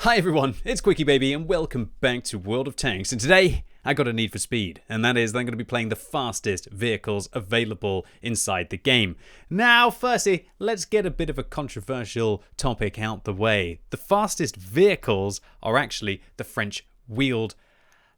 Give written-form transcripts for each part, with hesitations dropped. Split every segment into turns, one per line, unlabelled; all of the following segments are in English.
Hi everyone, it's QuickyBaby and welcome back to World of Tanks, and today I got a need for speed, and that is that I'm going to be playing the fastest vehicles available inside the game. Now firstly, let's get a bit of a controversial topic out the way. The fastest vehicles are actually the French wheeled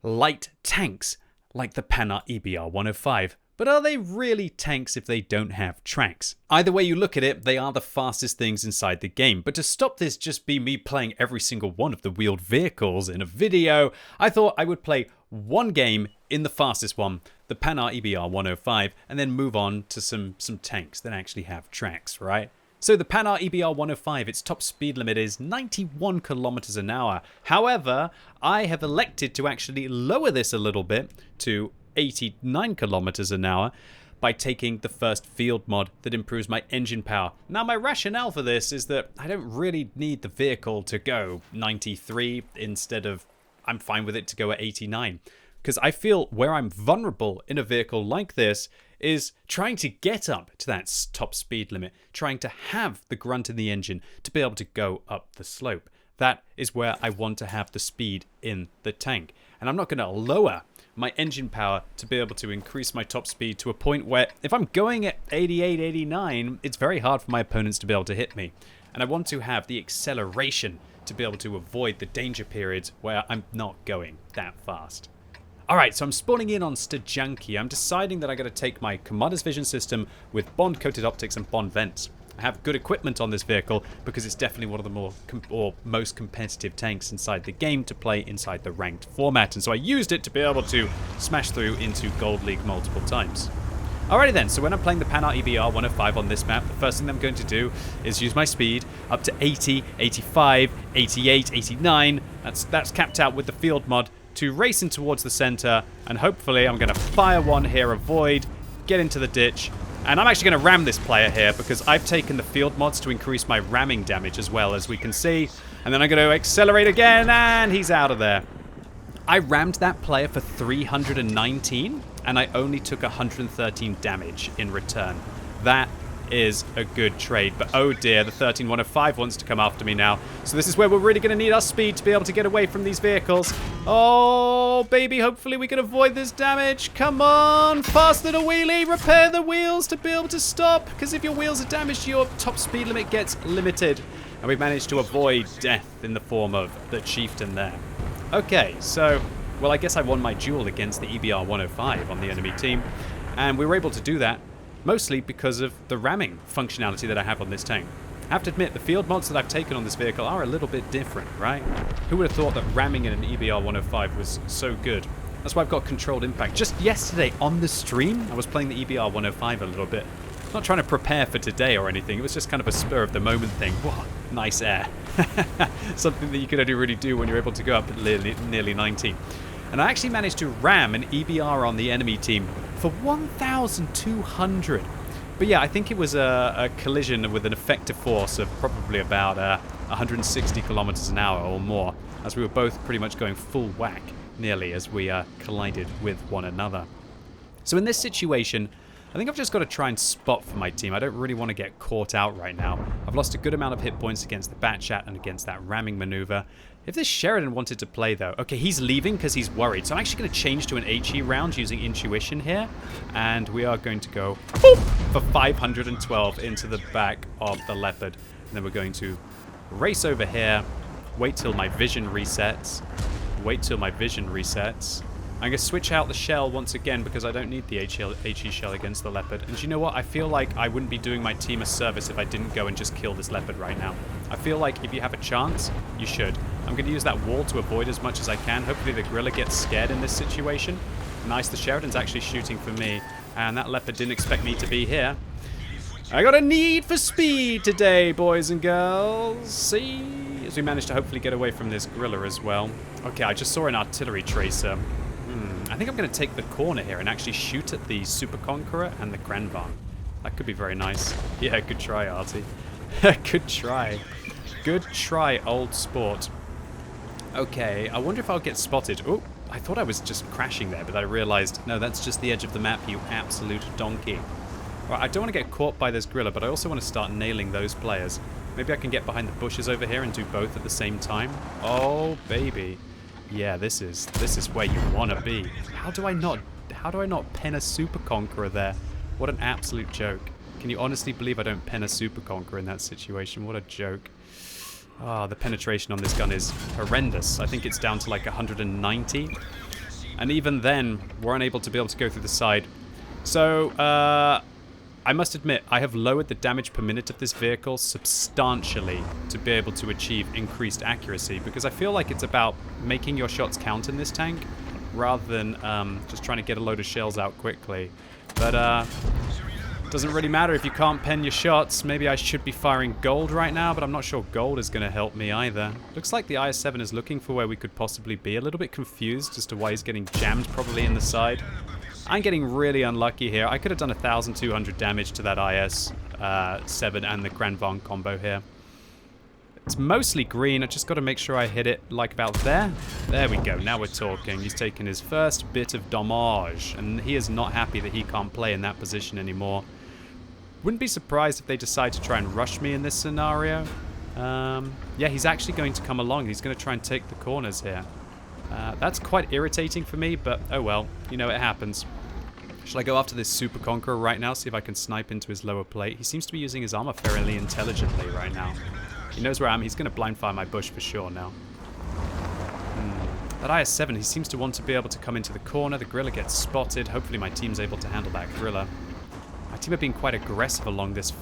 light tanks, like the Panhard EBR 105. But are they really tanks if they don't have tracks? Either way you look at it, they are the fastest things inside the game. But to stop this just be me playing every single one of the wheeled vehicles in a video, I thought I would play one game in the fastest one, the Panhard EBR 105, and then move on to some tanks that actually have tracks, right? So the Panhard EBR 105, its top speed limit is 91 kilometers an hour. However, I have elected to actually lower this a little bit to 89 kilometers an hour by taking the first field mod that improves my engine power. Now my rationale for this is that I don't really need the vehicle to go 93 instead of, I'm fine with it to go at 89. Because I feel where I'm vulnerable in a vehicle like this is trying to get up to that top speed limit, trying to have the grunt in the engine to be able to go up the slope. That is where I want to have the speed in the tank. And I'm not going to lower my engine power to be able to increase my top speed to a point where if I'm going at 88, 89, it's very hard for my opponents to be able to hit me. And I want to have the acceleration to be able to avoid the danger periods where I'm not going that fast. Alright, so I'm spawning in on Stajanki. I'm deciding that I got to take my Commander's Vision system with Bond-coated optics and Bond vents. I have good equipment on this vehicle because it's definitely one of the most competitive tanks inside the game to play inside the ranked format, and so I used it to be able to smash through into Gold League multiple times. Alrighty then, so when I'm playing the Panhard EBR 105 on this map, the first thing I'm going to do is use my speed up to 80, 85, 88, 89. That's capped out with the field mod to race in towards the center, and hopefully I'm going to fire one here, avoid, get into the ditch. And I'm actually going to ram this player here because I've taken the field mods to increase my ramming damage as well, as we can see. And then I'm going to accelerate again, and he's out of there. I rammed that player for 319, and I only took 113 damage in return. That is a good trade, but oh dear, the 13105 wants to come after me now. So this is where we're really going to need our speed to be able to get away from these vehicles. Oh, baby, hopefully we can avoid this damage. Come on, faster the wheelie, repair the wheels to be able to stop, because if your wheels are damaged, your top speed limit gets limited. And we've managed to avoid death in the form of the chieftain there. Okay, so, well, I guess I won my duel against the EBR 105 on the enemy team, and we were able to do that mostly because of the ramming functionality that I have on this tank. I have to admit, the field mods that I've taken on this vehicle are a little bit different, right? Who would have thought that ramming in an EBR 105 was so good? That's why I've got controlled impact. Just yesterday on the stream, I was playing the EBR 105 a little bit. Not trying to prepare for today or anything, it was just kind of a spur of the moment thing. Whoa, nice air. Something that you can only really do when you're able to go up at nearly 90. And I actually managed to ram an EBR on the enemy team for 1,200. But yeah, I think it was a collision with an effective force of probably about 160 kilometers an hour or more, as we were both pretty much going full whack nearly as we collided with one another. So in this situation, I think I've just got to try and spot for my team. I don't really want to get caught out right now. I've lost a good amount of hit points against the Batchat and against that ramming maneuver. If this Sheridan wanted to play, though... Okay, he's leaving because he's worried. So I'm actually going to change to an HE round using Intuition here. And we are going to go boop, for 512 into the back of the Leopard. And then we're going to race over here. Wait till my vision resets. Wait till my vision resets. I'm going to switch out the shell once again because I don't need the HE shell against the Leopard. And you know what? I feel like I wouldn't be doing my team a service if I didn't go and just kill this Leopard right now. I feel like if you have a chance, you should. I'm going to use that wall to avoid as much as I can. Hopefully the Gorilla gets scared in this situation. Nice, the Sheridan's actually shooting for me. And that Leopard didn't expect me to be here. I got a need for speed today, boys and girls. See? As we managed to hopefully get away from this Gorilla as well. Okay, I just saw an artillery tracer. I think I'm going to take the corner here and actually shoot at the Super Conqueror and the Grand Van. That could be very nice. Yeah, good try, Artie. Good try. Good try, old sport. Okay, I wonder if I'll get spotted. Oh, I thought I was just crashing there, but I realized, no, that's just the edge of the map, you absolute donkey. Right, I don't want to get caught by this Gorilla, but I also want to start nailing those players. Maybe I can get behind the bushes over here and do both at the same time. Oh, baby. Yeah, this is where you want to be. How do I not pen a Super Conqueror there? What an absolute joke. Can you honestly believe I don't pen a Super Conqueror in that situation? What a joke. Ah, the penetration on this gun is horrendous. I think it's down to like 190. And even then, we're unable to go through the side. So, I must admit, I have lowered the damage per minute of this vehicle substantially to be able to achieve increased accuracy, because I feel like it's about making your shots count in this tank rather than just trying to get a load of shells out quickly. But it doesn't really matter if you can't pen your shots. Maybe I should be firing gold right now, but I'm not sure gold is going to help me either. Looks like the IS-7 is looking for where we could possibly be. A little bit confused as to why he's getting jammed probably in the side. I'm getting really unlucky here. I could have done 1,200 damage to that IS-7 and the Kranvang combo here. It's mostly green. I just got to make sure I hit it like about there. There we go. Now we're talking. He's taken his first bit of damage, and he is not happy that he can't play in that position anymore. Wouldn't be surprised if they decide to try and rush me in this scenario. Yeah, he's actually going to come along. He's going to try and take the corners here. That's quite irritating for me, but oh well. You know, it happens. Should I go after this Super Conqueror right now, see if I can snipe into his lower plate? He seems to be using his armor fairly intelligently right now. He knows where I am. He's going to blind fire my bush for sure now. That IS-7, he seems to want to be able to come into the corner. The Gorilla gets spotted. Hopefully my team's able to handle that Gorilla. My team are being quite aggressive along this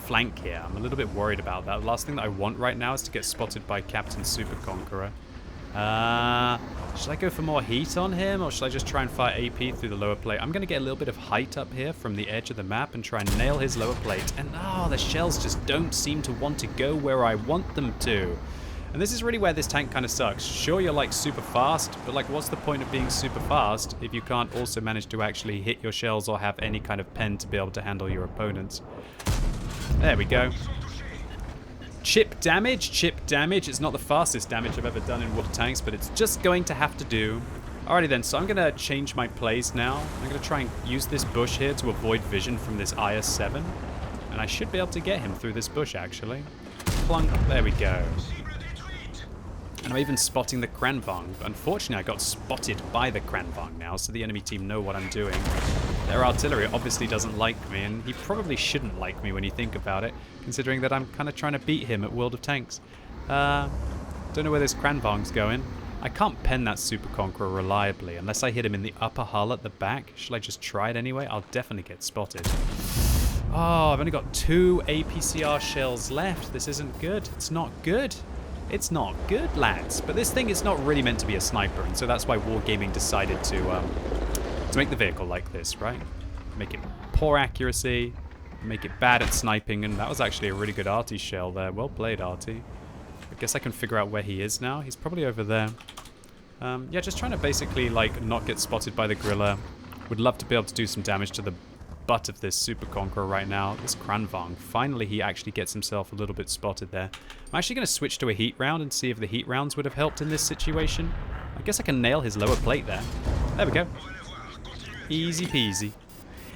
flank here. I'm a little bit worried about that. The last thing that I want right now is to get spotted by Captain Super Conqueror. Should I go for more heat on him, or should I just try and fire AP through the lower plate? I'm going to get a little bit of height up here from the edge of the map and try and nail his lower plate. And the shells just don't seem to want to go where I want them to. And this is really where this tank kind of sucks. Sure, you're like super fast, but like what's the point of being super fast if you can't also manage to actually hit your shells or have any kind of pen to be able to handle your opponents? There we go. Chip damage. It's not the fastest damage I've ever done in World of Tanks, but it's just going to have to do. Alrighty then, so I'm going to change my plays now. I'm going to try and use this bush here to avoid vision from this IS-7. And I should be able to get him through this bush, actually. Plunk. There we go. And I'm even spotting the Kranvang. Unfortunately, I got spotted by the Kranvang now, so the enemy team know what I'm doing. Their artillery obviously doesn't like me, and he probably shouldn't like me when you think about it, considering that I'm kind of trying to beat him at World of Tanks. Don't know where this Kranvang's going. I can't pen that Super Conqueror reliably unless I hit him in the upper hull at the back. Should I just try it anyway? I'll definitely get spotted. Oh, I've only got 2 APCR shells left. This isn't good. It's not good. It's not good, lads. But this thing is not really meant to be a sniper, and so that's why Wargaming decided to make the vehicle like this, right? Make it poor accuracy, make it bad at sniping, and that was actually a really good Artie shell there. Well played, Artie. I guess I can figure out where he is now. He's probably over there. Yeah, just trying to basically, like, not get spotted by the Gorilla. Would love to be able to do some damage to the butt of this Super Conqueror right now. This Kranvang, finally he actually gets himself a little bit spotted there. I'm actually going to switch to a heat round and see if the heat rounds would have helped in this situation. I guess I can nail his lower plate there. There we go. Easy peasy.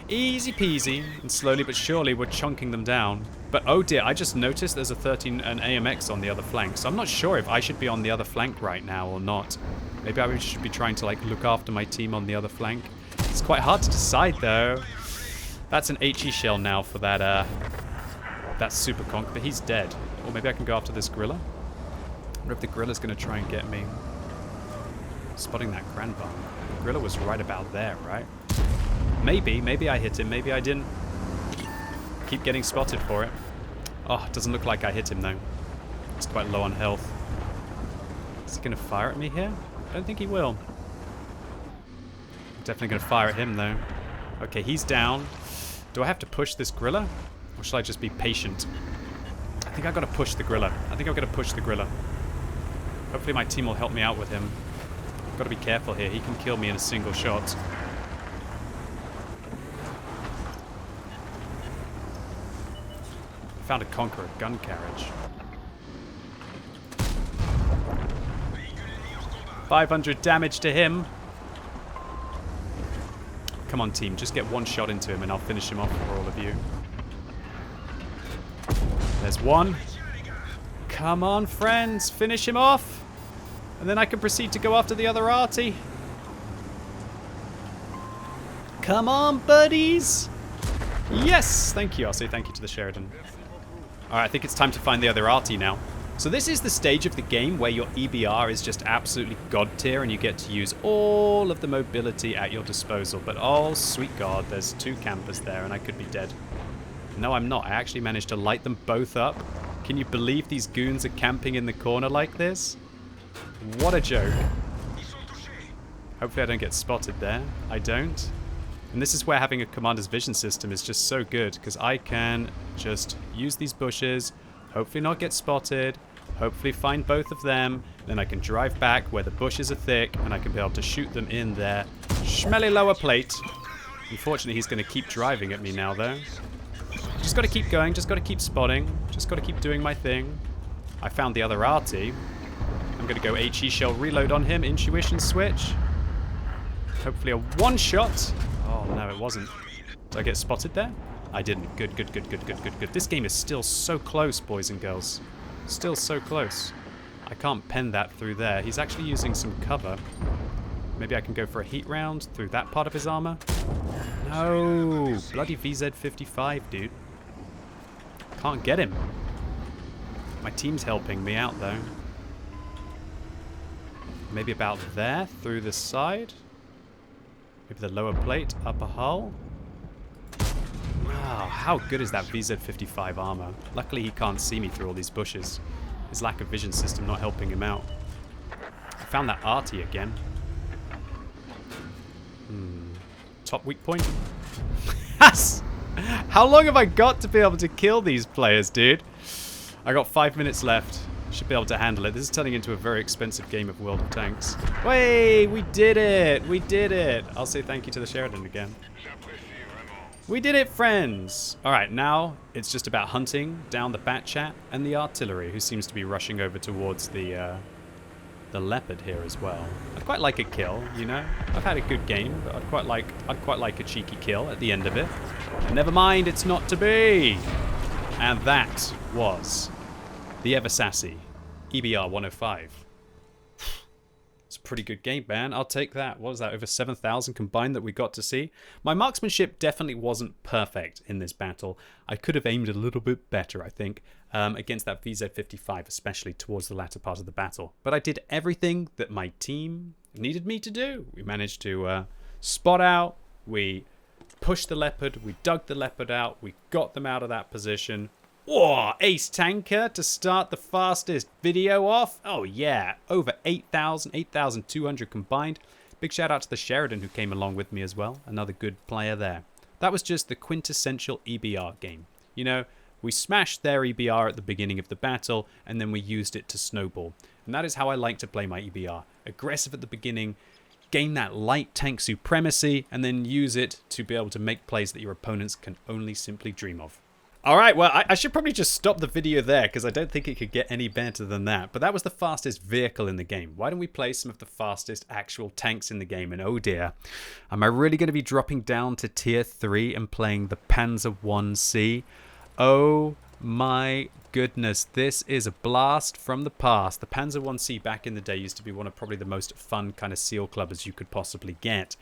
Easy peasy. And slowly but surely we're chunking them down. But oh dear, I just noticed there's an AMX on the other flank. So I'm not sure if I should be on the other flank right now or not. Maybe I should be trying to like look after my team on the other flank. It's quite hard to decide though. That's an HE shell now for that that Super Conk, but he's dead. Or maybe I can go after this Gorilla. I wonder if the Gorilla's going to try and get me. Spotting that Kranvang. The Gorilla was right about there, right? Maybe I hit him, maybe I didn't. Keep getting spotted for it. Oh, it doesn't look like I hit him though. He's quite low on health. Is he going to fire at me here? I don't think he will. I'm definitely going to fire at him though. Okay, he's down. Do I have to push this Gorilla? Or shall I just be patient? I think I've got to push the Gorilla. Hopefully my team will help me out with him. I've got to be careful here. He can kill me in a single shot. Found a Conqueror gun carriage. 500 damage to him. Come on, team. Just get one shot into him and I'll finish him off for all of you. There's one. Come on, friends. Finish him off. And then I can proceed to go after the other arty. Come on, buddies. Yes. Thank you. I'll say thank you to the Sheridan. All right, I think it's time to find the other arty now. So this is the stage of the game where your EBR is just absolutely god tier and you get to use all of the mobility at your disposal. But oh, sweet God, there's 2 campers there and I could be dead. No, I'm not. I actually managed to light them both up. Can you believe these goons are camping in the corner like this? What a joke. Hopefully I don't get spotted there. I don't. And this is where having a commander's vision system is just so good, because I can just use these bushes, hopefully not get spotted, hopefully find both of them, then I can drive back where the bushes are thick and I can be able to shoot them in there. Schmelly lower plate. Unfortunately, he's going to keep driving at me now, though. Just got to keep going, just got to keep spotting, just got to keep doing my thing. I found the other arty. I'm going to go HE shell reload on him, intuition switch. Hopefully a one-shot. Oh, no, it wasn't. Did I get spotted there? I didn't. Good, good, good, good, good, good, good. This game is still so close, boys and girls. Still so close. I can't pen that through there. He's actually using some cover. Maybe I can go for a heat round through that part of his armor. No! Bloody VZ55, dude. Can't get him. My team's helping me out, though. Maybe about there, through the side. Maybe the lower plate, upper hull. Wow, how good is that VZ55 armor? Luckily he can't see me through all these bushes. His lack of vision system not helping him out. I found that arty again. Top weak point. How long have I got to be able to kill these players, dude? I got 5 minutes left. Should be able to handle it. This is turning into a very expensive game of World of Tanks. Way, we did it! We did it! I'll say thank you to the Sheridan again. We did it, friends! Alright, now it's just about hunting down the bat chat and the artillery, who seems to be rushing over towards the leopard here as well. I'd quite like a kill, you know? I've had a good game, but I'd quite like a cheeky kill at the end of it. Never mind, it's not to be! And that was the ever sassy EBR 105. It's a pretty good game, man. I'll take that. What was that? Over 7,000 combined that we got to see. My marksmanship definitely wasn't perfect in this battle. I could have aimed a little bit better, I think, against that VZ55, especially towards the latter part of the battle. But I did everything that my team needed me to do. We managed to spot out. We pushed the leopard. We dug the leopard out. We got them out of that position. Whoa, ace tanker to start the fastest video off. Oh yeah, over 8,000, 8,200 combined. Big shout out to the Sheridan who came along with me as well. Another good player there. That was just the quintessential EBR game. You know, we smashed their EBR at the beginning of the battle and then we used it to snowball. And that is how I like to play my EBR. Aggressive at the beginning, gain that light tank supremacy, and then use it to be able to make plays that your opponents can only simply dream of. Alright, well, I should probably just stop the video there because I don't think it could get any better than that. But that was the fastest vehicle in the game. Why don't we play some of the fastest actual tanks in the game? And oh dear, am I really going to be dropping down to tier 3 and playing the Panzer Oh my goodness, this is a blast from the past. The Panzer 1C back in the day used to be one of probably the most fun kind of SEAL clubbers you could possibly get.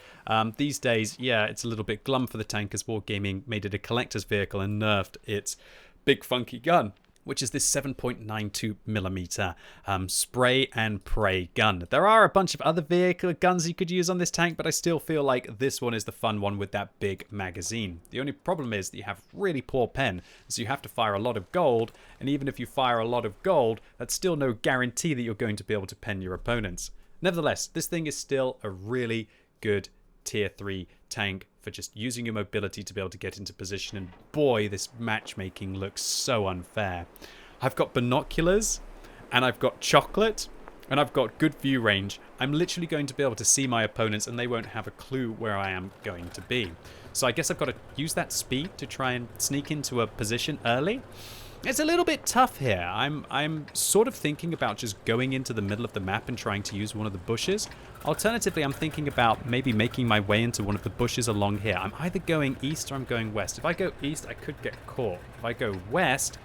These days, yeah, it's a little bit glum for the tank as Wargaming made it a collector's vehicle and nerfed its big funky gun, which is this 7.92mm spray and pray gun. There are a bunch of other vehicle guns you could use on this tank, but I still feel like this one is the fun one with that big magazine. The only problem is that you have really poor pen, so you have to fire a lot of gold, and even if you fire a lot of gold, that's still no guarantee that you're going to be able to pen your opponents. Nevertheless, this thing is still a really good tier 3 tank for just using your mobility to be able to get into position, and boy, this matchmaking looks so unfair. I've got binoculars, and I've got chocolate, and I've got good view range. I'm literally going to be able to see my opponents, and they won't have a clue where I am going to be. So I guess I've got to use that speed to try and sneak into a position early. It's a little bit tough here. I'm sort of thinking about just going into the middle of the map and trying to use one of the bushes. Alternatively, I'm thinking about maybe making my way into one of the bushes along here. I'm either going east or I'm going west. If I go east, I could get caught. If I go west,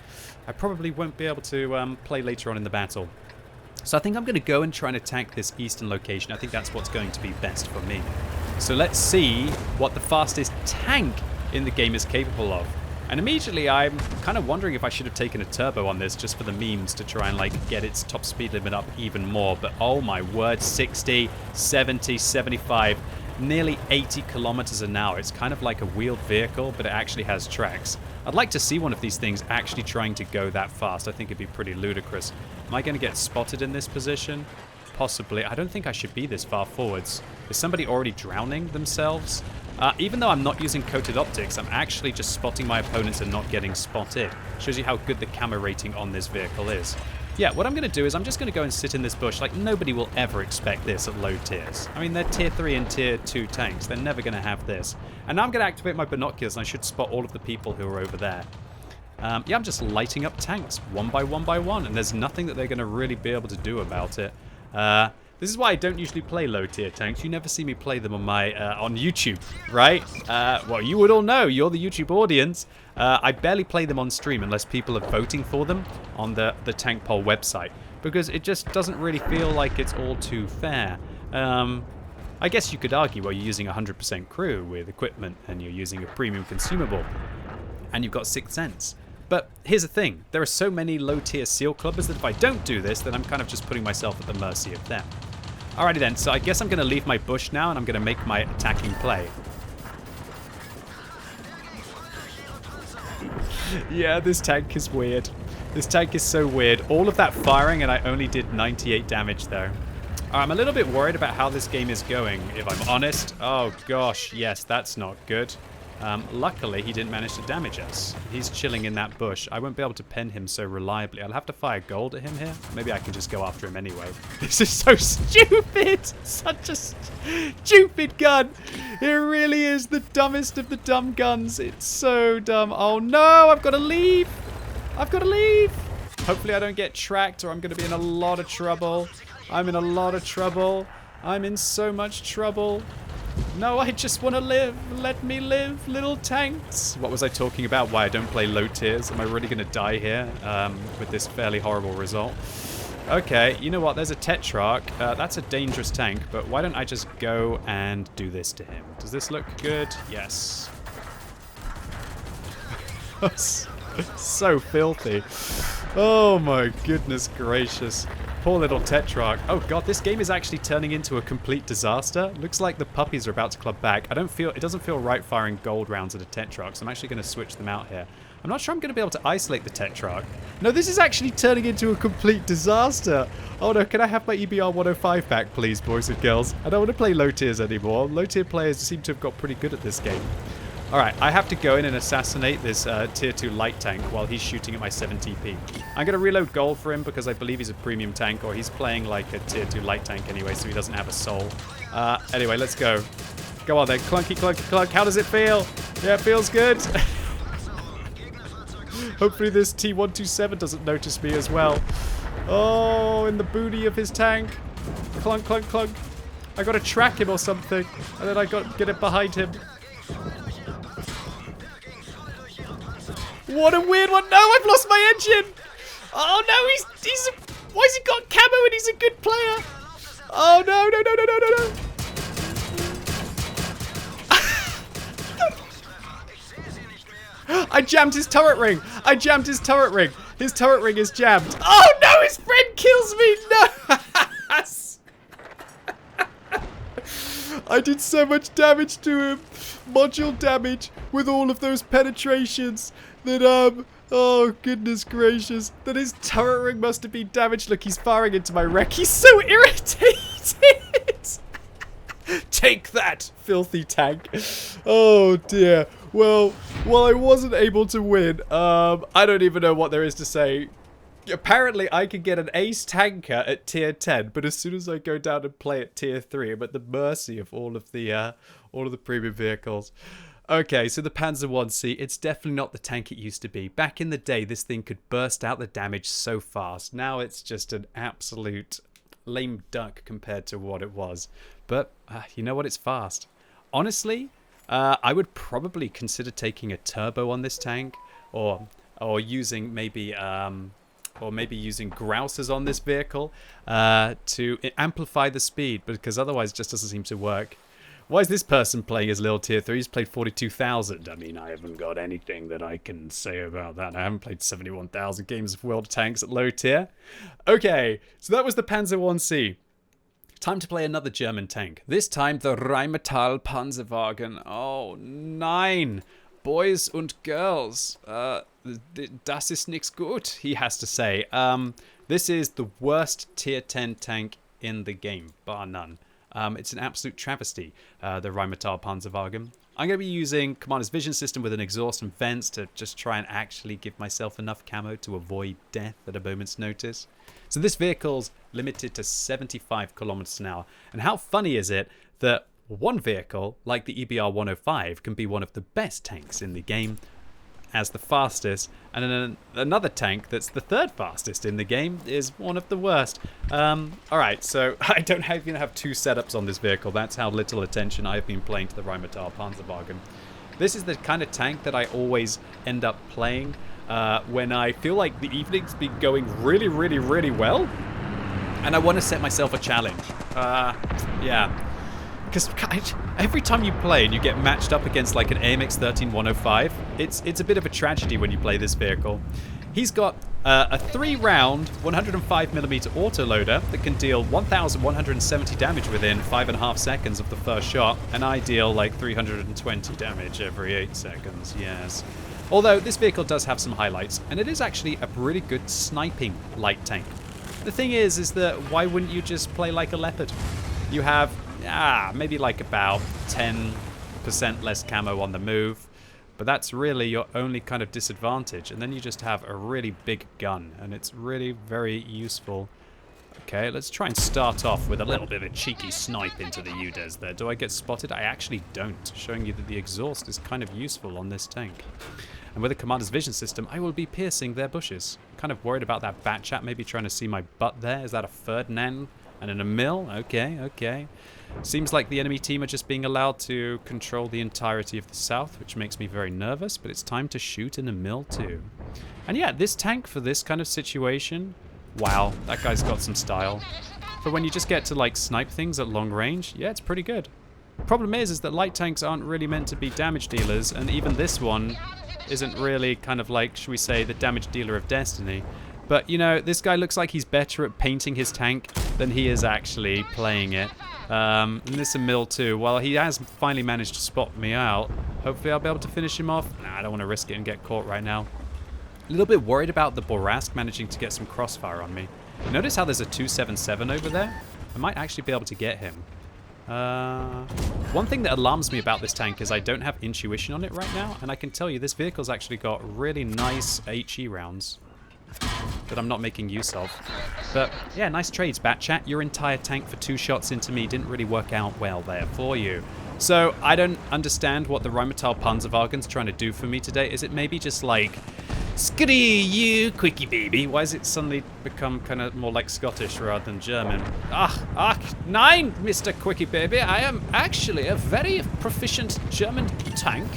I probably won't be able to play later on in the battle. So I think I'm going to go and try and attack this eastern location. I think that's what's going to be best for me. So let's see what the fastest tank in the game is capable of. And immediately I'm kind of wondering if I should have taken a turbo on this just for the memes to try and like get its top speed limit up even more. But oh my word, 60, 70, 75, nearly 80 kilometers an hour. It's kind of like a wheeled vehicle, but it actually has tracks. I'd like to see one of these things actually trying to go that fast. I think it'd be pretty ludicrous. Am I going to get spotted in this position? Possibly. I don't think I should be this far forwards. Is somebody already drowning themselves? Even though I'm not using coated optics, I'm actually just spotting my opponents and not getting spotted. Shows you how good the camera rating on this vehicle is. Yeah, what I'm going to do is I'm just going to go and sit in this bush. Like, nobody will ever expect this at low tiers. I mean, they're tier 3 and tier 2 tanks. They're never going to have this. And now I'm going to activate my binoculars, and I should spot all of the people who are over there. Yeah, I'm just lighting up tanks one by one, and there's nothing that they're going to really be able to do about it. This is why I don't usually play low-tier tanks. You never see me play them on my on YouTube, right? Well, you would all know. You're the YouTube audience. I barely play them on stream unless people are voting for them on the tank poll website, because it just doesn't really feel like it's all too fair. I guess you could argue, well, you're using 100% crew with equipment and you're using a premium consumable and you've got 6 cents. But here's the thing. There are so many low-tier seal clubbers that if I don't do this, then I'm kind of just putting myself at the mercy of them. Alrighty then, so I guess I'm going to leave my bush now and I'm going to make my attacking play. Yeah, this tank is weird. This tank is so weird. All of that firing and I only did 98 damage though. I'm a little bit worried about how this game is going, if I'm honest. Oh gosh, yes, that's not good. Luckily, he didn't manage to damage us. He's chilling in that bush. I won't be able to pen him so reliably. I'll have to fire gold at him here. Maybe I can just go after him anyway. This is so stupid! Such a stupid gun! It really is the dumbest of the dumb guns. It's so dumb. Oh no, I've got to leave! I've got to leave! Hopefully I don't get tracked or I'm going to be in a lot of trouble. I'm in a lot of trouble. I'm in so much trouble. No, I just want to live. Let me live, little tanks. What was I talking about? Why I don't play low tiers? Am I really going to die here with this fairly horrible result? Okay, you know what? There's a Tetrarch. That's a dangerous tank, but why don't I just go and do this to him? Does this look good? Yes. So filthy. Oh my goodness gracious. Poor little Tetrarch. Oh god, this game is actually turning into a complete disaster. Looks like the puppies are about to club back. It doesn't feel right firing gold rounds at a Tetrarch, so I'm actually going to switch them out here. I'm not sure I'm going to be able to isolate the Tetrarch. No, this is actually turning into a complete disaster. Oh no, can I have my EBR 105 back, please, boys and girls? I don't want to play low tiers anymore. Low tier players seem to have got pretty good at this game. Alright, I have to go in and assassinate this tier 2 light tank while he's shooting at my 7TP. I'm going to reload gold for him because I believe he's a premium tank, or he's playing like a tier 2 light tank anyway, so he doesn't have a soul. Anyway, let's go. Go on then. Clunky, clunky, clunk. How does it feel? Yeah, it feels good. Hopefully this T127 doesn't notice me as well. Oh, in the booty of his tank. Clunk, clunk, clunk. I got to track him or something, and then I got to get it behind him. What a weird one. No, I've lost my engine. Oh, no, he's why has he got camo and he's a good player? Oh, no, no, no, no, no, no, no. I jammed his turret ring. I jammed his turret ring. His turret ring is jammed. Oh, no, his friend kills me. No. I did so much damage to him. Module damage with all of those penetrations. That, oh, goodness gracious. That his turret ring must have been damaged. Look, he's firing into my wreck. He's so irritated. Take that, filthy tank. Oh, dear. Well, while I wasn't able to win, I don't even know what there is to say. Apparently, I can get an ace tanker at tier 10, but as soon as I go down and play at tier 3, I'm at the mercy of all of the premium vehicles. Okay, so the Panzer 1C, it's definitely not the tank it used to be. Back in the day, this thing could burst out the damage so fast. Now it's just an absolute lame duck compared to what it was. But you know what? It's fast. Honestly, I would probably consider taking a turbo on this tank, or using maybe using grousers on this vehicle to amplify the speed, because otherwise it just doesn't seem to work. Why is this person playing as little tier 3? He's played 42,000. I mean, I haven't got anything that I can say about that. I haven't played 71,000 games of World of Tanks at low tier. Okay, so that was the Panzer 1C. Time to play another German tank. This time the Rhm Panzerwagen. Oh, 9. Boys und girls. Das ist nix gut, he has to say. This is the worst tier 10 tank in the game, bar none. It's an absolute travesty, the Rhm Panzerwagen. I'm going to be using Commander's Vision System with an exhaust and vents to just try and actually give myself enough camo to avoid death at a moment's notice. So this vehicle's limited to 75 kilometers an hour. And how funny is it that one vehicle, like the EBR 105, can be one of the best tanks in the game as the fastest, and then another tank that's the third fastest in the game is one of the worst. Alright, so I don't even have 2 setups on this vehicle. That's how little attention I've been playing to the Rhm Panzerwagen. This is the kind of tank that I always end up playing when I feel like the evening's been going really, really, really well, and I want to set myself a challenge. Yeah. Because every time you play and you get matched up against like an AMX 13105, it's a bit of a tragedy when you play this vehicle. He's got a 3-round 105mm autoloader that can deal 1,170 damage within 5.5 seconds of the first shot, and I deal like 320 damage every 8 seconds, yes. Although this vehicle does have some highlights, and it is actually a really good sniping light tank. The thing is that why wouldn't you just play like a Leopard? You have maybe like about 10% less camo on the move, but that's really your only kind of disadvantage. And then you just have a really big gun, and it's really very useful. Okay, let's try and start off with a little bit of a cheeky snipe into the UDES there. Do I get spotted? I actually don't, showing you that the exhaust is kind of useful on this tank. And with the Commander's Vision System, I will be piercing their bushes. I'm kind of worried about that bat chat maybe trying to see my butt there. Is that a Ferdinand? And in a mill? Okay, okay. Seems like the enemy team are just being allowed to control the entirety of the south, which makes me very nervous, but it's time to shoot in a mill too. And yeah, this tank for this kind of situation, wow, that guy's got some style. But when you just get to like snipe things at long range, yeah, it's pretty good. Problem is that light tanks aren't really meant to be damage dealers, and even this one isn't really kind of like, should we say, the damage dealer of destiny. But, you know, this guy looks like he's better at painting his tank than he is actually playing it. And this is a mill too. While he has finally managed to spot me out, hopefully I'll be able to finish him off. Nah, I don't want to risk it and get caught right now. A little bit worried about the Borask managing to get some crossfire on me. Notice how there's a 277 over there? I might actually be able to get him. One thing that alarms me about this tank is I don't have intuition on it right now, and I can tell you this vehicle's actually got really nice HE rounds that I'm not making use of. But yeah, nice trades, Batchat. Your entire tank for 2 shots into me didn't really work out well there for you. So I don't understand what the Rhm Panzerwagen's trying to do for me today. Is it maybe just like, screw you, QuickyBaby? Why has it suddenly become kind of more like Scottish rather than German? Nein, Mr. QuickyBaby. I am actually a very proficient German tank.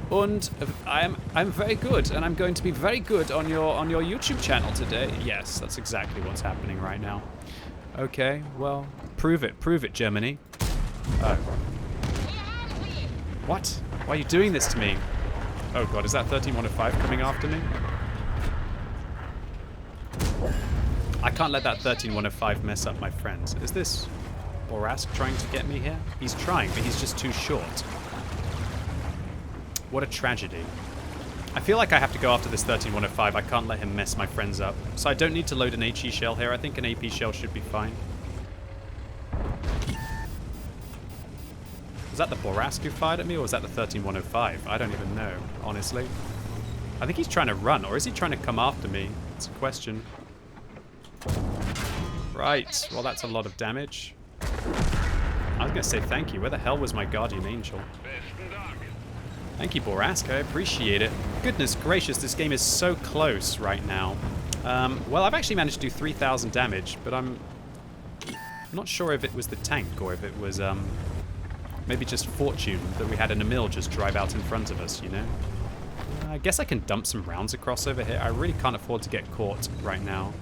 And I'm very good, and I'm going to be very good on your YouTube channel today. Yes, that's exactly what's happening right now. Okay, well, prove it, Germany. Oh. What? Why are you doing this to me? Oh god, is that 13105 coming after me? I can't let that 13105 mess up my friends. Is this Borask trying to get me here? He's trying, but he's just too short. What a tragedy. I feel like I have to go after this 13105. I can't let him mess my friends up. So I don't need to load an HE shell here. I think an AP shell should be fine. Was that the Borask who fired at me, or was that the 13105? I don't even know, honestly. I think he's trying to run, or is he trying to come after me? It's a question. Right, well that's a lot of damage. I was going to say thank you. Where the hell was my guardian angel? Thank you, Borask. I appreciate it. Goodness gracious, this game is so close right now. Well, I've actually managed to do 3,000 damage, but I'm not sure if it was the tank or if it was maybe just fortune that we had an Emil just drive out in front of us, you know? I guess I can dump some rounds across over here. I really can't afford to get caught right now.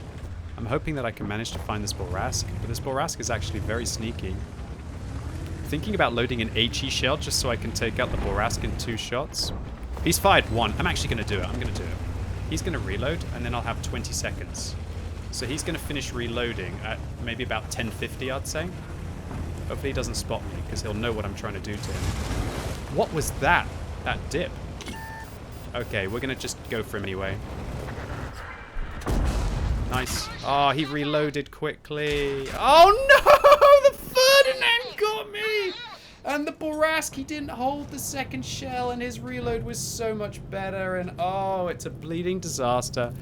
I'm hoping that I can manage to find this Borask, but this Borask is actually very sneaky. Thinking about loading an HE shell just so I can take out the Borask in 2 shots. He's fired 1. I'm actually going to do it. I'm going to do it. He's going to reload, and then I'll have 20 seconds. So he's going to finish reloading at maybe about 10:50, I'd say. Hopefully he doesn't spot me, because he'll know what I'm trying to do to him. What was that? That dip. Okay, we're going to just go for him anyway. Nice. Oh, he reloaded quickly. Oh, no! The Ferdinand got me! And the Borask, he didn't hold the second shell, and his reload was so much better. And oh, it's a bleeding disaster.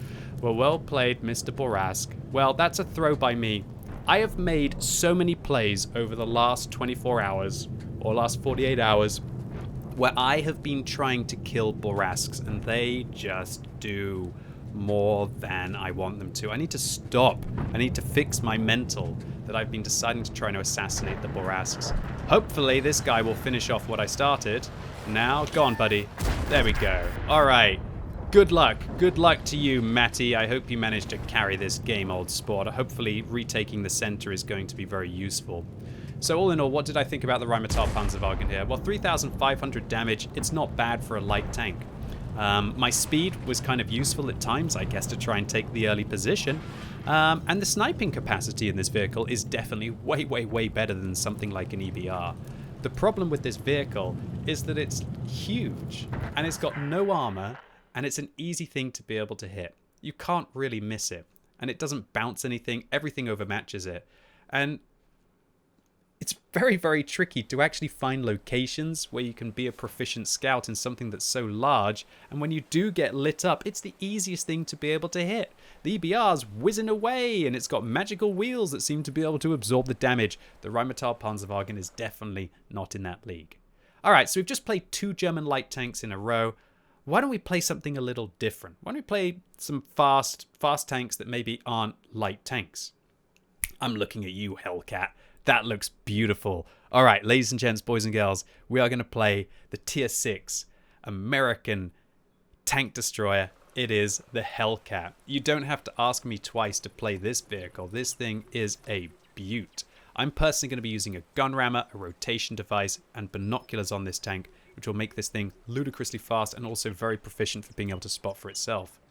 Well played, Mr. Borask. Well, that's a throw by me. I have made so many plays over the last 24 hours, or last 48 hours, where I have been trying to kill Borasks, and they just do more than I want them to. I need to stop. I need to fix my mental that I've been deciding to try to assassinate the Borasks. Hopefully this guy will finish off what I started. Now, go on, buddy. There we go. All right. Good luck. Good luck to you, Matty. I hope you managed to carry this game, old sport. Hopefully retaking the center is going to be very useful. So all in all, what did I think about the Rhm Panzerwagen here? Well, 3,500 damage. It's not bad for a light tank. My speed was kind of useful at times, I guess, to try and take the early position. And the sniping capacity in this vehicle is definitely way better than something like an EBR. The problem with this vehicle is that it's huge, and it's got no armor, and it's an easy thing to be able to hit. You can't really miss it, and it doesn't bounce anything. Everything overmatches it. And it's very tricky to actually find locations where you can be a proficient scout in something that's so large, and when you do get lit up, it's the easiest thing to be able to hit. The EBR's whizzing away, and it's got magical wheels that seem to be able to absorb the damage. The Rhm Panzerwagen is definitely not in that league. Alright, so we've just played 2 German light tanks in a row. Why don't we play something a little different? Why don't we play some fast tanks that maybe aren't light tanks? I'm looking at you, Hellcat. That looks beautiful. All right, ladies and gents, boys and girls, we are going to play the Tier 6 American tank destroyer. It is the Hellcat. You don't have to ask me twice to play this vehicle. This thing is a beaut. I'm personally going to be using a gun rammer, a rotation device, and binoculars on this tank, which will make this thing ludicrously fast and also very proficient for being able to spot for itself.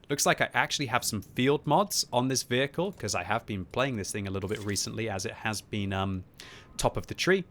Looks like I actually have some field mods on this vehicle, because I have been playing this thing a little bit recently, as it has been top of the tree.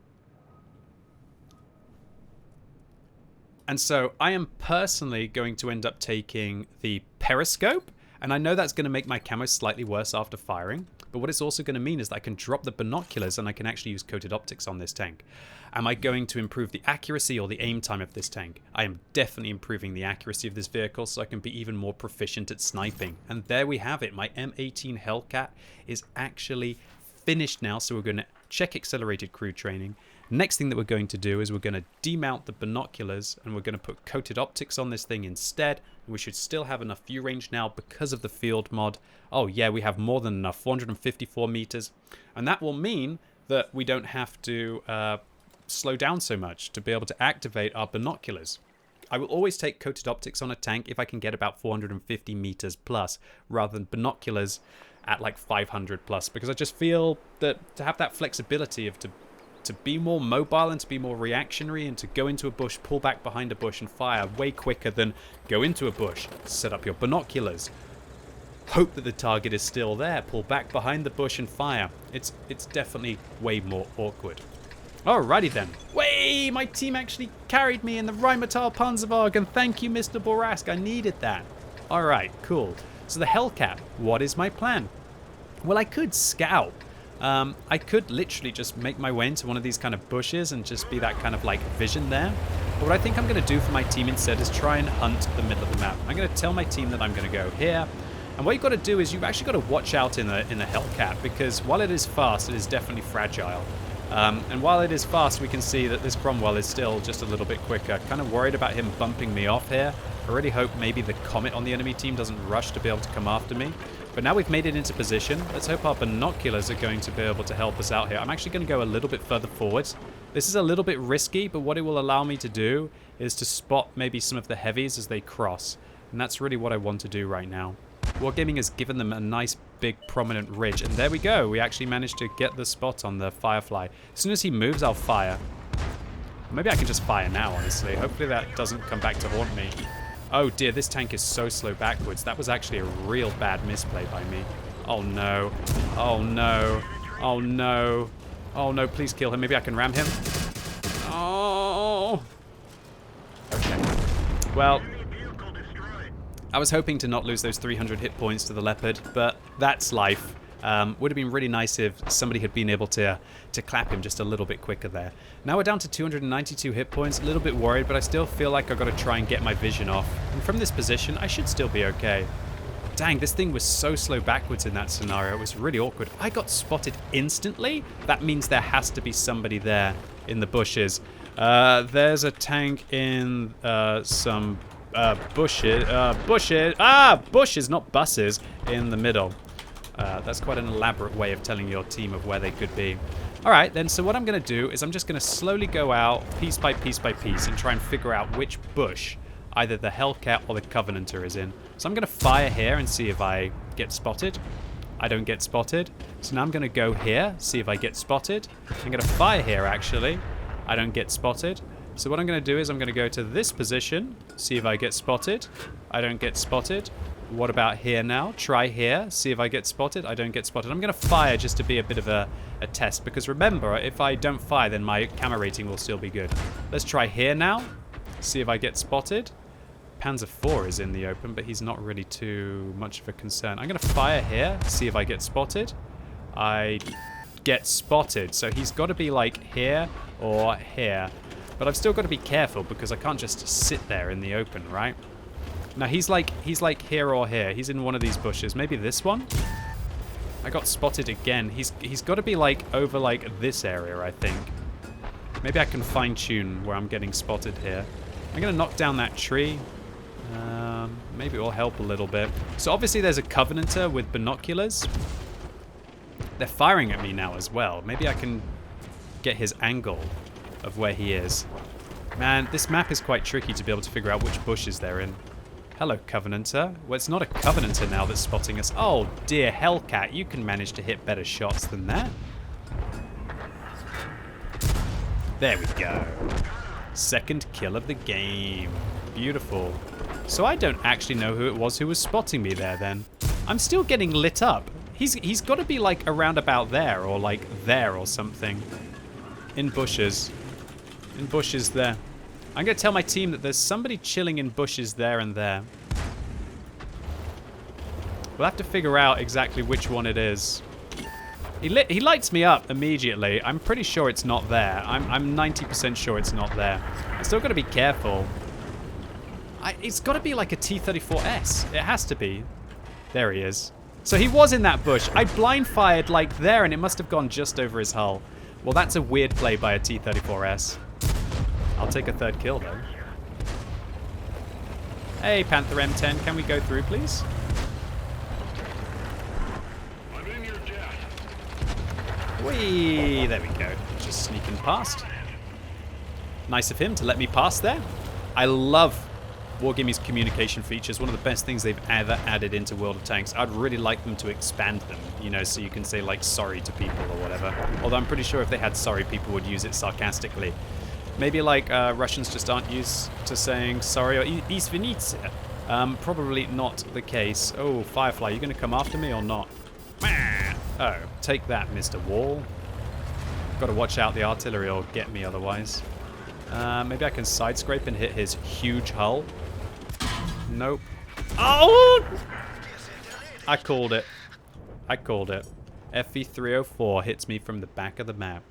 And so I am personally going to end up taking the periscope, and I know that's going to make my camo slightly worse after firing, but what it's also going to mean is that I can drop the binoculars and I can actually use coated optics on this tank. Am I going to improve the accuracy or the aim time of this tank? I am definitely improving the accuracy of this vehicle so I can be even more proficient at sniping. And there we have it. My M18 Hellcat is actually finished now, so we're going to check accelerated crew training. Next thing that we're going to do is we're going to demount the binoculars, and we're going to put coated optics on this thing instead. And we should still have enough view range now because of the field mod. Oh yeah, we have more than enough, 454 meters. And that will mean that we don't have to slow down so much to be able to activate our binoculars. I will always take coated optics on a tank if I can get about 450 meters plus, rather than binoculars at like 500 plus, because I just feel that to have that flexibility of to be more mobile and to be more reactionary and to go into a bush, pull back behind a bush and fire way quicker than go into a bush, set up your binoculars, hope that the target is still there, pull back behind the bush and fire. It's definitely way more awkward. Alrighty then. Way, my team actually carried me in the Rhm Panzerwagen. Thank you, Mr. Borask. I needed that. Alright, cool. So the Hellcat, what is my plan? Well, I could scout. I could literally just make my way into one of these kind of bushes and just be that kind of like vision there. But what I think I'm going to do for my team instead is try and hunt the middle of the map. I'm going to tell my team that I'm going to go here. And what you've got to do is you've actually got to watch out in the Hellcat, because while it is fast, it is definitely fragile. And while it is fast, we can see that this Cromwell is still just a little bit quicker. Kind of worried about him bumping me off here. I really hope maybe the Comet on the enemy team doesn't rush to be able to come after me. But now we've made it into position. Let's hope our binoculars are going to be able to help us out here. I'm actually going to go a little bit further forward. This is a little bit risky, but what it will allow me to do is to spot maybe some of the heavies as they cross. And that's really what I want to do right now. Wargaming has given them a nice big prominent ridge. And there we go. We actually managed to get the spot on the Firefly. As soon as he moves, I'll fire. Maybe I can just fire now, honestly. Hopefully that doesn't come back to haunt me. Oh dear, this tank is so slow backwards. That was actually a real bad misplay by me. Oh no. Oh no. Oh no. Oh no, please kill him. Maybe I can ram him. Oh. Okay. Well, I was hoping to not lose those 300 hit points to the Leopard, but that's life. Would have been really nice if somebody had been able to clap him just a little bit quicker there. Now we're down to 292 hit points, a little bit worried, but I still feel like I've got to try and get my vision off. And from this position, I should still be okay. Dang, this thing was so slow backwards in that scenario. It was really awkward. I got spotted instantly. That means there has to be somebody there in the bushes. There's a tank in some bushes. Bushes, not buses, in the middle. That's quite an elaborate way of telling your team of where they could be. Alright then, so what I'm going to do is I'm just going to slowly go out piece by piece by piece and try and figure out which bush either the Hellcat or the Covenanter is in. So I'm going to fire here and see if I get spotted. I don't get spotted. So now I'm going to go here, see if I get spotted. I'm going to fire here actually. I don't get spotted. So what I'm going to do is I'm going to go to this position, see if I get spotted. I don't get spotted. What about here now? Try here, see if I get spotted. I don't get spotted. I'm going to fire just to be a bit of a test, because remember, if I don't fire, then my camera rating will still be good. Let's try here now, see if I get spotted. Panzer IV is in the open, but he's not really too much of a concern. I'm going to fire here, see if I get spotted. I get spotted, so he's got to be like here or here. But I've still got to be careful because I can't just sit there in the open, right? Now he's like here or here. He's in one of these bushes. Maybe this one? I got spotted again. He's got to be like over like this area, I think. Maybe I can fine-tune where I'm getting spotted here. I'm going to knock down that tree. Maybe it will help a little bit. So obviously there's a Covenanter with binoculars. They're firing at me now as well. Maybe I can get his angle of where he is. Man, this map is quite tricky to be able to figure out which bushes they're in. Hello, Covenanter. Well, it's not a Covenanter now that's spotting us. Oh, dear Hellcat, you can manage to hit better shots than that. There we go. Second kill of the game. Beautiful. So I don't actually know who it was who was spotting me there then. I'm still getting lit up. He's got to be like around about there or like there or something. In bushes. In bushes there. I'm going to tell my team that there's somebody chilling in bushes there and there. We'll have to figure out exactly which one it is. He lights me up immediately. I'm pretty sure it's not there. I'm 90% sure it's not there. I still got to be careful. It's got to be like a T-34S. It has to be. There he is. So he was in that bush. I blind fired like there and it must have gone just over his hull. Well, that's a weird play by a T-34S. I'll take a third kill, though. Hey, Panther M10, can we go through, please?
I'm in your jet.
Whee! There we go. Just sneaking past. Nice of him to let me pass there. I love Wargaming's communication features. One of the best things they've ever added into World of Tanks. I'd really like them to expand them, you know, so you can say, like, sorry to people or whatever. Although I'm pretty sure if they had sorry, people would use it sarcastically. Maybe, like, Russians just aren't used to saying sorry or izvinite. Probably not the case. Oh, Firefly, you going to come after me or not? Oh, take that, Mr. Wall. Got to watch out, the artillery will get me otherwise. Maybe I can side scrape and hit his huge hull. Nope. Oh! I called it. I called it. FV304 hits me from the back of the map.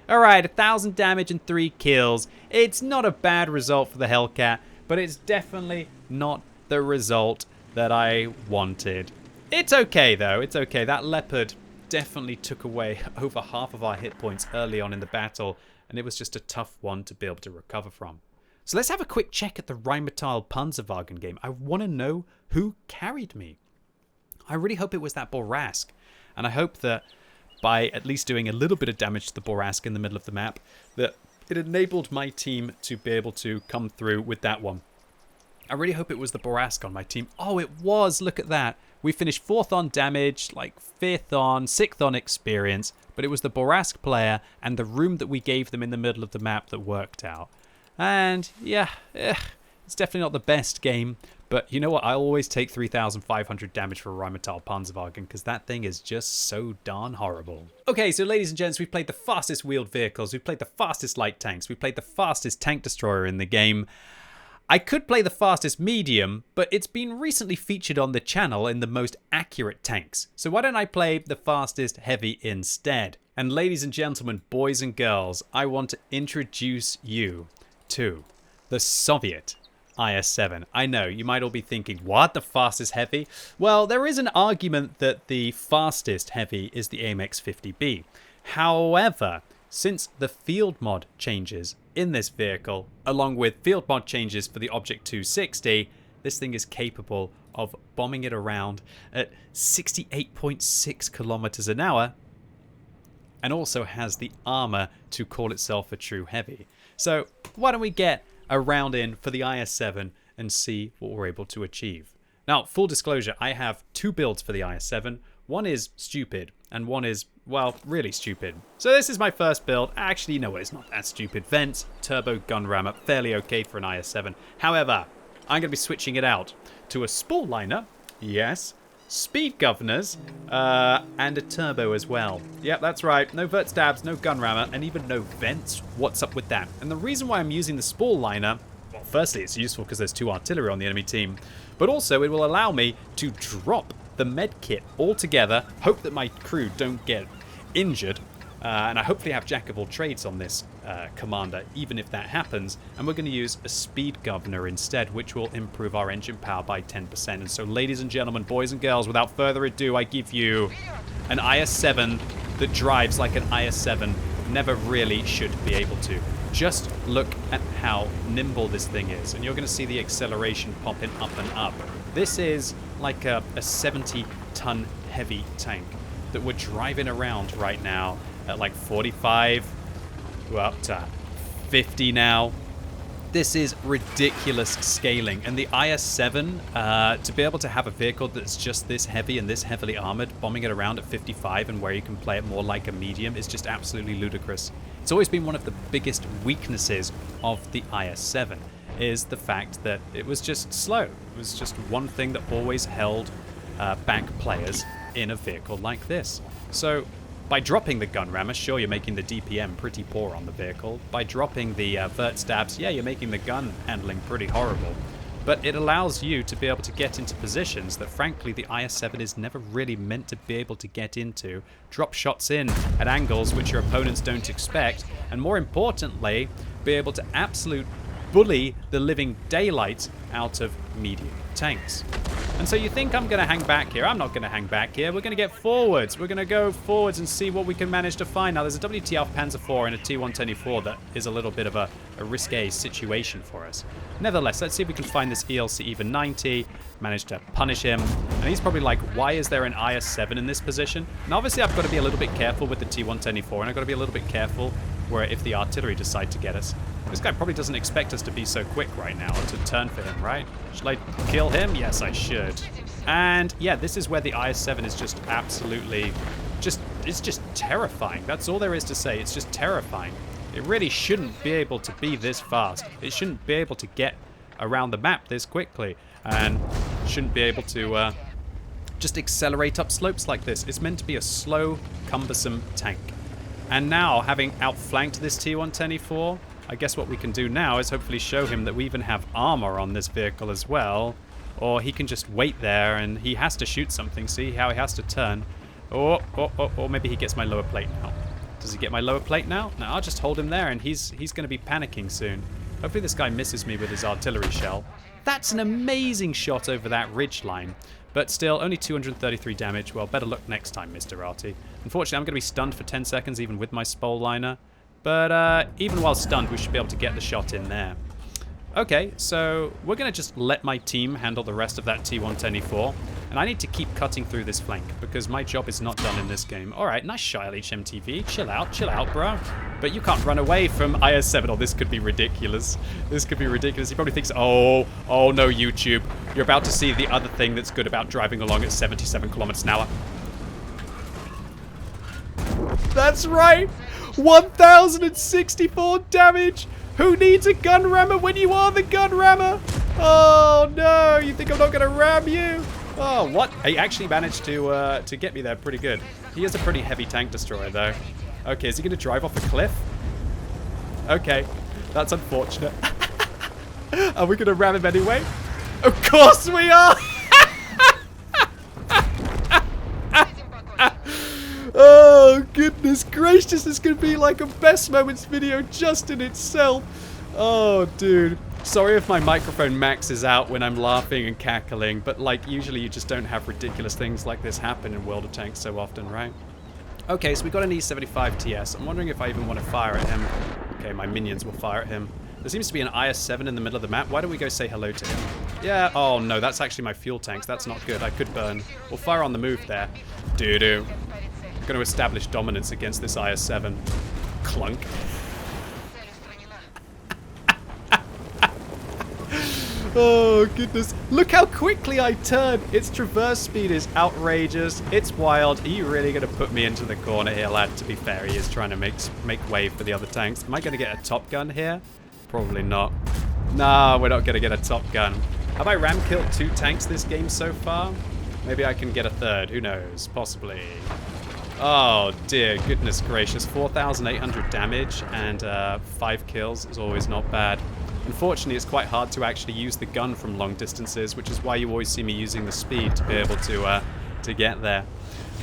Alright, 1,000 damage and 3 kills. It's not a bad result for the Hellcat, but it's definitely not the result that I wanted. It's okay, though. It's okay. That Leopard definitely took away over half of our hit points early on in the battle, and it was just a tough one to be able to recover from. So let's have a quick check at the Rhm Panzerwagen game. I want to know who carried me. I really hope it was that Borask, and I hope that by at least doing a little bit of damage to the Borask in the middle of the map, that it enabled my team to be able to come through with that one. I really hope it was the Borask on my team. Oh, it was. Look at that. We finished 4th on damage, like 5th on, 6th on experience, but it was the Borask player and the room that we gave them in the middle of the map that worked out. And yeah, it's definitely not the best game, but you know what? I'll always take 3,500 damage for Rhm Panzerwagen because that thing is just so darn horrible. Okay, so ladies and gents, we've played the fastest wheeled vehicles, we've played the fastest light tanks, we've played the fastest tank destroyer in the game. I could play the fastest medium, but it's been recently featured on the channel in the most accurate tanks. So why don't I play the fastest heavy instead? And ladies and gentlemen, boys and girls, I want to introduce you to the Soviet IS-7. I know, you might all be thinking, what, the fastest heavy? Well, there is an argument that the fastest heavy is the AMX-50B. However, since the field mod changes in this vehicle, along with field mod changes for the Object 260, this thing is capable of bombing it around at 68.6 kilometers an hour, and also has the armor to call itself a true heavy. So why don't we get a round in for the IS-7 and see what we're able to achieve. Now, full disclosure, I have 2 builds for the IS-7. One is stupid, and one is, well, really stupid. So this is my first build. Actually, you know what, it's not that stupid. Vents, turbo, gun rammer, fairly okay for an IS-7. However, I'm going to be switching it out to a spool liner, yes, speed governors, and a turbo as well. Yep, that's right. No vert stabs, no gun rammer, and even no vents. What's up with that? And the reason why I'm using the spool liner, well, firstly, it's useful because there's 2 artillery on the enemy team, but also it will allow me to drop the med kit altogether, hope that my crew don't get injured, and I hopefully have jack of all trades on this commander, even if that happens, and we're going to use a speed governor instead, which will improve our engine power by 10%. And so, ladies and gentlemen, boys and girls, without further ado, I give you an IS-7 that drives like an IS-7 never really should be able to. Just look at how nimble this thing is, and you're going to see the acceleration popping up and up. This is like a 70-ton heavy tank that we're driving around right now at like 45, we're up to 50 now. This is ridiculous scaling, and the IS-7, to be able to have a vehicle that's just this heavy and this heavily armored, bombing it around at 55 and where you can play it more like a medium is just absolutely ludicrous. It's always been one of the biggest weaknesses of the IS-7, is the fact that it was just slow. It was just one thing that always held back players in a vehicle like this. So by dropping the gun rammer, sure, you're making the DPM pretty poor on the vehicle. By dropping the vert stabs, yeah, you're making the gun handling pretty horrible. But it allows you to be able to get into positions that, frankly, the IS-7 is never really meant to be able to get into. Drop shots in at angles which your opponents don't expect, and more importantly, be able to absolute bully the living daylights out of medium tanks. And so you think I'm going to hang back here. I'm not going to hang back here. We're going to get forwards. We're going to go forwards and see what we can manage to find. Now, there's a WTF Panzer IV and a T-124 that is a little bit of a risque situation for us. Nevertheless, let's see if we can find this ELC even 90, manage to punish him. And he's probably like, why is there an IS-7 in this position? And obviously, I've got to be a little bit careful with the T-124, and I've got to be a little bit careful where if the artillery decide to get us. This guy probably doesn't expect us to be so quick right now, or to turn for him, right? Should I kill him? Yes, I should. And yeah, this is where the IS-7 is just absolutely, it's just terrifying. That's all there is to say. It's just terrifying. It really shouldn't be able to be this fast. It shouldn't be able to get around the map this quickly, and shouldn't be able to just accelerate up slopes like this. It's meant to be a slow, cumbersome tank. And now, having outflanked this T-124, I guess what we can do now is hopefully show him that we even have armor on this vehicle as well. Or he can just wait there and he has to shoot something. See how he has to turn. Or maybe he gets my lower plate now. Does he get my lower plate now? No, I'll just hold him there and he's going to be panicking soon. Hopefully this guy misses me with his artillery shell. That's an amazing shot over that ridge line. But still, only 233 damage. Well, better luck next time, Mr. Arty. Unfortunately, I'm going to be stunned for 10 seconds, even with my Spole liner. But even while stunned, we should be able to get the shot in there. Okay, so we're going to just let my team handle the rest of that T-110E4. And I need to keep cutting through this flank, because my job is not done in this game. Alright, nice shot, HMTV. Chill out, bro. But you can't run away from IS-7. Oh, this could be ridiculous. This could be ridiculous. He probably thinks, oh no, YouTube. You're about to see the other thing that's good about driving along at 77 kilometers an hour. That's right! 1,064 damage! Who needs a gun rammer when you are the gun rammer? Oh no, you think I'm not gonna ram you? Oh, what? He actually managed to get me there pretty good. He is a pretty heavy tank destroyer though. Okay, is he gonna drive off a cliff? Okay, that's unfortunate. Are we gonna ram him anyway? Of course we are! Oh, goodness gracious, this is going to be like a best moments video just in itself. Oh, dude. Sorry if my microphone maxes out when I'm laughing and cackling, but like usually you just don't have ridiculous things like this happen in World of Tanks so often, right? Okay, so we got an E75 TS. I'm wondering if I even want to fire at him. Okay, my minions will fire at him. There seems to be an IS-7 in the middle of the map. Why don't we go say hello to him? Yeah, oh no, that's actually my fuel tanks. That's not good. I could burn. We'll fire on the move there. Doo-doo. Going to establish dominance against this IS-7. Clunk. Oh, goodness. Look how quickly I turn. Its traverse speed is outrageous. It's wild. Are you really going to put me into the corner here, lad? To be fair, he is trying to make way for the other tanks. Am I going to get a top gun here? Probably not. Nah, we're not going to get a top gun. Have I ram killed 2 tanks this game so far? Maybe I can get a third. Who knows? Possibly. Oh dear, goodness gracious. 4,800 damage and 5 kills is always not bad. Unfortunately, it's quite hard to actually use the gun from long distances, which is why you always see me using the speed to be able to get there.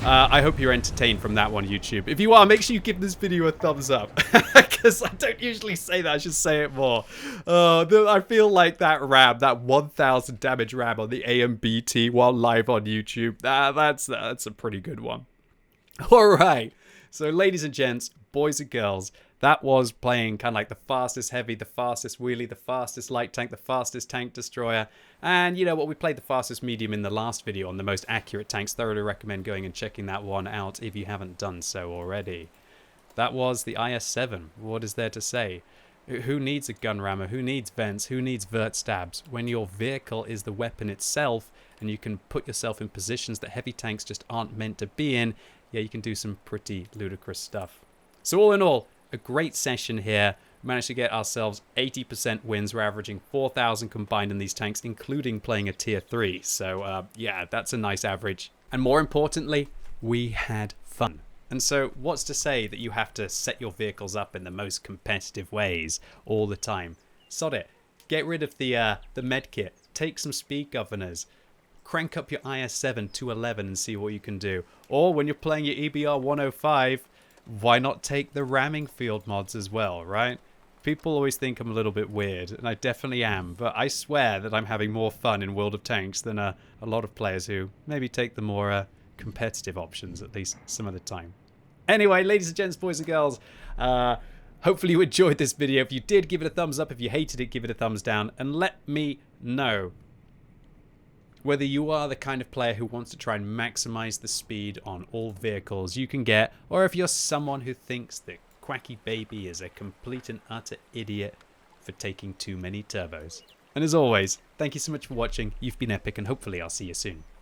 I hope you're entertained from that one, YouTube. If you are, make sure you give this video a thumbs up. Because I don't usually say that, I should say it more. I feel like that ram, that 1,000 damage ram on the AMBT while live on YouTube, that's a pretty good one. Alright, so ladies and gents, boys and girls, that was playing kind of like the fastest heavy, the fastest wheelie, the fastest light tank, the fastest tank destroyer. And you know what, we played the fastest medium in the last video on the most accurate tanks. Thoroughly recommend going and checking that one out if you haven't done so already. That was the IS-7. What is there to say? Who needs a gun rammer? Who needs vents? Who needs vert stabs? When your vehicle is the weapon itself and you can put yourself in positions that heavy tanks just aren't meant to be in, yeah, you can do some pretty ludicrous stuff. So all in all, a great session here. We managed to get ourselves 80% wins. We're averaging 4,000 combined in these tanks, including playing a tier 3. So yeah, that's a nice average. And more importantly, we had fun. And so what's to say that you have to set your vehicles up in the most competitive ways all the time? Sod it. Get rid of the med kit. Take some speed governors. Crank up your IS-7 to 11 and see what you can do. Or when you're playing your EBR 105, why not take the ramming field mods as well, right? People always think I'm a little bit weird, and I definitely am, but I swear that I'm having more fun in World of Tanks than a lot of players who maybe take the more competitive options, at least some of the time. Anyway, ladies and gents, boys and girls, hopefully you enjoyed this video. If you did, give it a thumbs up. If you hated it, give it a thumbs down, and let me know whether you are the kind of player who wants to try and maximize the speed on all vehicles you can get, or if you're someone who thinks that QuickyBaby is a complete and utter idiot for taking too many turbos. And as always, thank you so much for watching. You've been epic, and hopefully I'll see you soon.